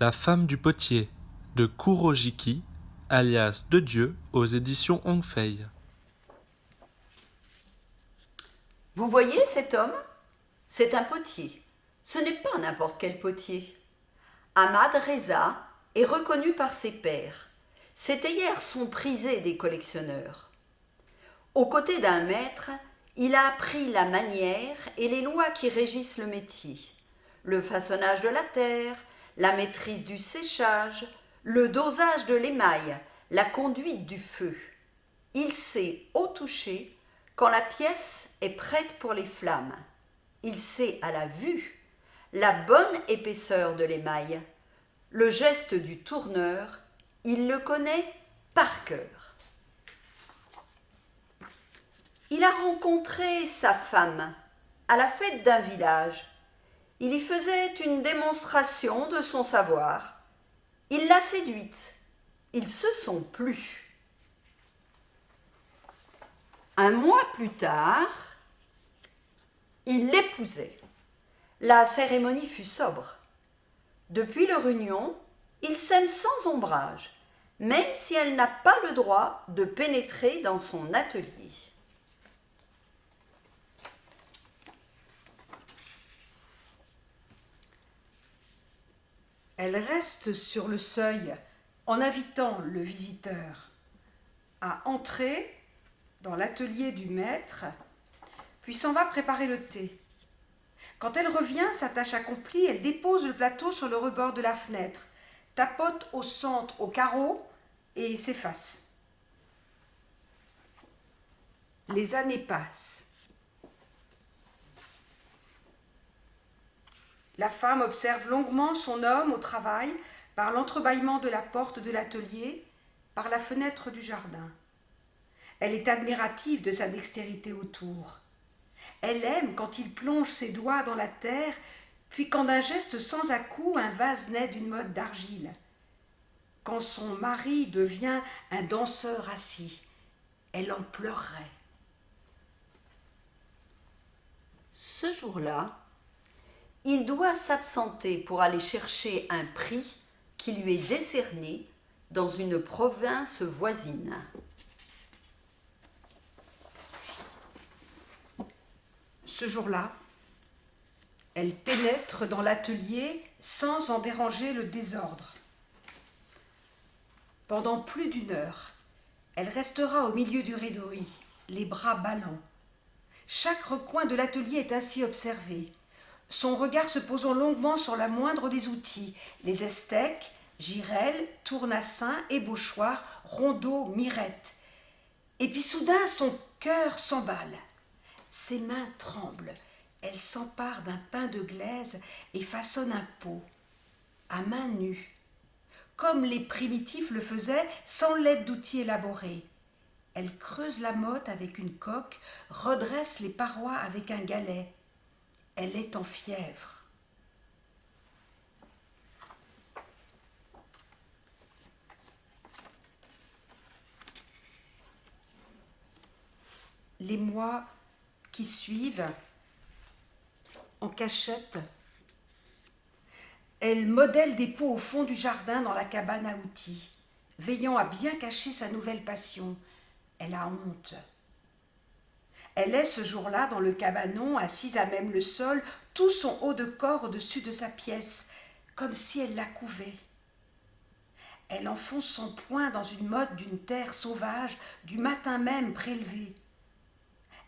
La femme du potier de Kurojiki, alias De Dieu, aux éditions Hongfei. Vous voyez cet homme? C'est un potier. Ce n'est pas n'importe quel potier. Ahmad Reza est reconnu par ses pairs. Ses théières sont prisées des collectionneurs. Aux côtés d'un maître, il a appris la manière et les lois qui régissent le métier. Le façonnage de la terre, la maîtrise du séchage, le dosage de l'émail, la conduite du feu. Il sait au toucher quand la pièce est prête pour les flammes. Il sait à la vue la bonne épaisseur de l'émail. Le geste du tourneur, il le connaît par cœur. Il a rencontré sa femme à la fête d'un village. Il y faisait une démonstration de son savoir. Il l'a séduite. Ils se sont plu. Un mois plus tard, il l'épousait. La cérémonie fut sobre. Depuis leur union, ils s'aiment sans ombrage, même si elle n'a pas le droit de pénétrer dans son atelier. Elle reste sur le seuil en invitant le visiteur à entrer dans l'atelier du maître, puis s'en va préparer le thé. Quand elle revient, sa tâche accomplie, elle dépose le plateau sur le rebord de la fenêtre, tapote au centre au carreau et s'efface. Les années passent. La femme observe longuement son homme au travail par l'entrebâillement de la porte de l'atelier, par la fenêtre du jardin. Elle est admirative de sa dextérité autour. Elle aime quand il plonge ses doigts dans la terre, puis quand d'un geste sans à-coups, un vase naît d'une motte d'argile. Quand son mari devient un danseur assis, elle en pleurerait. Ce jour-là, il doit s'absenter pour aller chercher un prix qui lui est décerné dans une province voisine. Ce jour-là, elle pénètre dans l'atelier sans en déranger le désordre. Pendant plus d'une heure, elle restera au milieu du réduit, les bras ballants. Chaque recoin de l'atelier est ainsi observé, son regard se posant longuement sur la moindre des outils, les estèques, girelles, tournassins, ébauchoirs, rondeaux, mirettes. Et puis soudain, son cœur s'emballe. Ses mains tremblent. Elle s'empare d'un pain de glaise et façonne un pot, à main nue, comme les primitifs le faisaient sans l'aide d'outils élaborés. Elle creuse la motte avec une coque, redresse les parois avec un galet. Elle est en fièvre. Les mois qui suivent, en cachette, elle modèle des pots au fond du jardin dans la cabane à outils, veillant à bien cacher sa nouvelle passion. Elle a honte. Elle est ce jour-là dans le cabanon, assise à même le sol, tout son haut de corps au-dessus de sa pièce, comme si elle la couvait. Elle enfonce son poing dans une motte d'une terre sauvage, du matin même prélevée.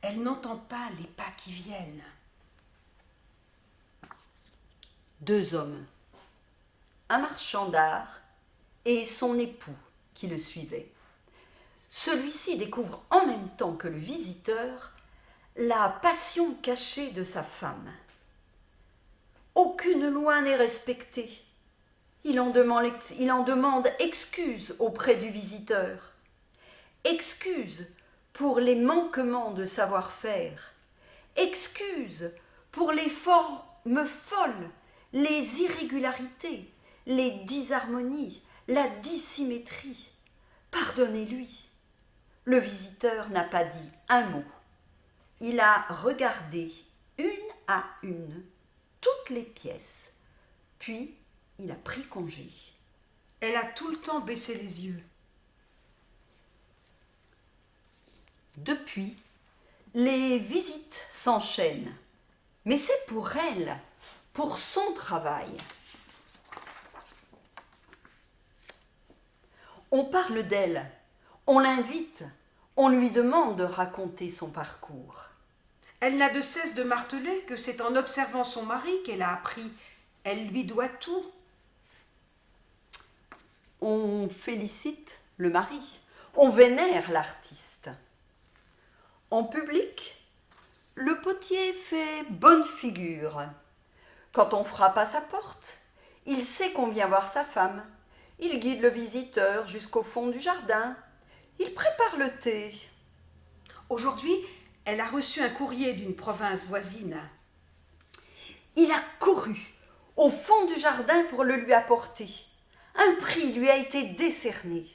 Elle n'entend pas les pas qui viennent. Deux hommes, un marchand d'art et son époux qui le suivait. Celui-ci découvre en même temps que le visiteur la passion cachée de sa femme. Aucune loi n'est respectée. Il en demande excuse auprès du visiteur. Excuse pour les manquements de savoir-faire. Excuse pour les formes folles, les irrégularités, les disharmonies, la dissymétrie. Pardonnez-lui. Le visiteur n'a pas dit un mot. Il a regardé une à une toutes les pièces, puis Il a pris congé. Elle a tout le temps baissé les yeux. Depuis, les visites s'enchaînent. Mais c'est pour elle, pour son travail. On parle d'elle, on l'invite, on lui demande de raconter son parcours. Elle n'a de cesse de marteler que c'est en observant son mari qu'elle a appris. Elle lui doit tout. On félicite le mari, on vénère l'artiste. En public, le potier fait bonne figure. Quand on frappe à sa porte, il sait qu'on vient voir sa femme. Il guide le visiteur jusqu'au fond du jardin. Il prépare le thé. Aujourd'hui, elle a reçu un courrier d'une province voisine. Il a couru au fond du jardin pour le lui apporter. Un prix lui a été décerné.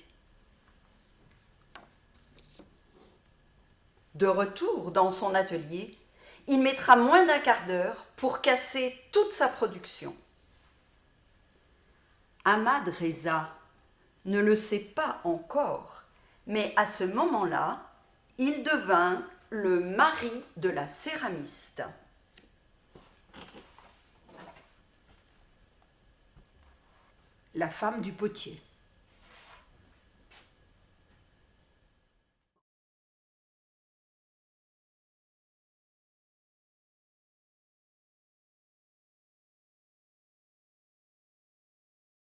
De retour dans son atelier, il mettra moins d'un quart d'heure pour casser toute sa production. Ahmad Reza ne le sait pas encore, mais à ce moment-là, il devint le mari de la céramiste. La femme du potier.